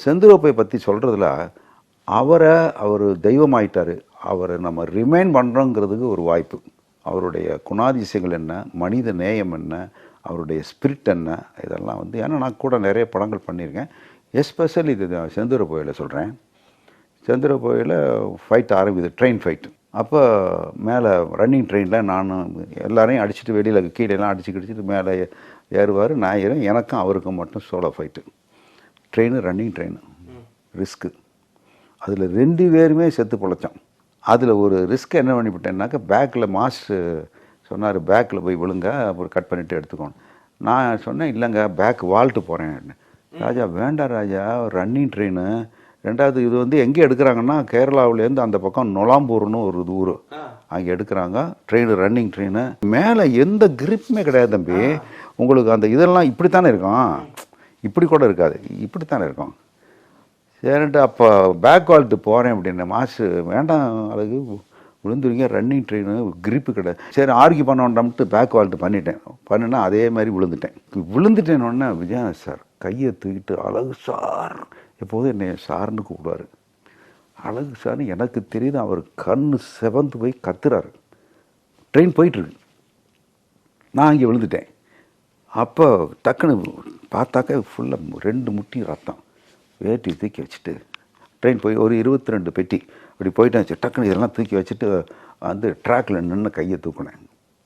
செந்தூரப்பை பற்றி சொல்கிறதுல அவர் தெய்வமாயிட்டார், அவரை நம்ம ரிமைண்ட் பண்ணுறோங்கிறதுக்கு ஒரு வாய்ப்பு. அவருடைய குணாதிசயங்கள் என்ன, மனித நேயம் என்ன, அவருடைய ஸ்பிரிட் என்ன, இதெல்லாம் வந்து ஏன்னா நான் கூட நிறைய படங்கள் பண்ணியிருக்கேன். எஸ்பெஷலி இது செந்தூரப்பையில் சொல்கிறேன். செந்தூரப்பையில் ஃபைட் ஆரம்பிக்குது, ட்ரெயின் ஃபைட்டு. அப்போ மேலே ரன்னிங் ட்ரெயினில் நான் எல்லாரையும் அடிச்சுட்டு வெளியில் கீழெல்லாம் அடிச்சுக்கிட்டு மேலே ஏறுவார், நான் ஏறும். எனக்கும் அவருக்கும் மட்டும் solo fight. Train running train, risk. அதில் 2 பேருமே செத்து பொழைச்சோம். அதில் ஒரு ரிஸ்க் என்ன பண்ணிவிட்டேன்னாக்கா, பேக்கில் மாஸ்டர் சொன்னார், பேக்கில் போய் விழுங்க, அப்புறம் கட் பண்ணிவிட்டு எடுத்துக்கோணும். நான் சொன்னேன், இல்லைங்க பேக் வால்ட்டு போகிறேன். ராஜா வேண்டாம் ராஜா, ரன்னிங் ட்ரெயின். 2வது இது வந்து எங்கே எடுக்கிறாங்கன்னா, கேரளாவிலேருந்து அந்த பக்கம் நொலாம்பூர்னு ஒரு ஊர், அங்கே எடுக்கிறாங்க ட்ரெயின், ரன்னிங் ட்ரெயின். மேலே எந்த கிரிப்புமே கிடையாது தம்பி. உங்களுக்கு அந்த இதெல்லாம் இப்படித்தானே இருக்கும், இப்படி கூட இருக்காது, இப்படித்தானே இருக்கும். சரின்ட்டு அப்போ பேக் வால்ட்டு போகிறேன் அப்படின்னு மாஸ்டர், வேண்டாம் அதுக்கு விழுந்துருங்க, ரன்னிங் ட்ரெயின் கிரிப்பு கிடையாது. சரி ஆர்கியூ பண்ண வேண்டாம்ட்டு பேக் வால்ட்டு பண்ணினா அதே மாதிரி விழுந்துட்டேன்னொன்னே விஜயா சார் கையை தூக்கிட்டு, அழகு சார், எப்போதும் என்னை சார்னு கூப்பிடுவார். அழகு சார்னு எனக்கு தெரியுது, அவர் கண் செவந்து போய் கத்துறாரு. ட்ரெயின் போயிட்டுருக்கு, நான் இங்கே விழுந்துட்டேன். அப்போ டக்குன்னு பார்த்தாக்க ஃபுல்லாக 2 முட்டி ரத்தம். வேட்டி தூக்கி வச்சுட்டு ட்ரெயின் போய் ஒரு 22 பெட்டி அப்படி போயிட்டேன். டக்குன்னு இதெல்லாம் தூக்கி வச்சுட்டு வந்து ட்ராக்கில் நின்று கையை தூக்கினேன்.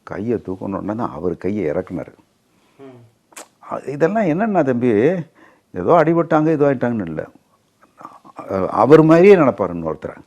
கையை தூக்கணுன்னா தான் அவர் கையை இறக்குனார். இதெல்லாம் என்னென்னா தம்பி, ஏதோ அடிபட்டாங்க, ஏதோ ஆகிட்டாங்கன்னு இல்லை, அவர் மாதிரியே நினைப்பாருன்னு ஒருத்தர்.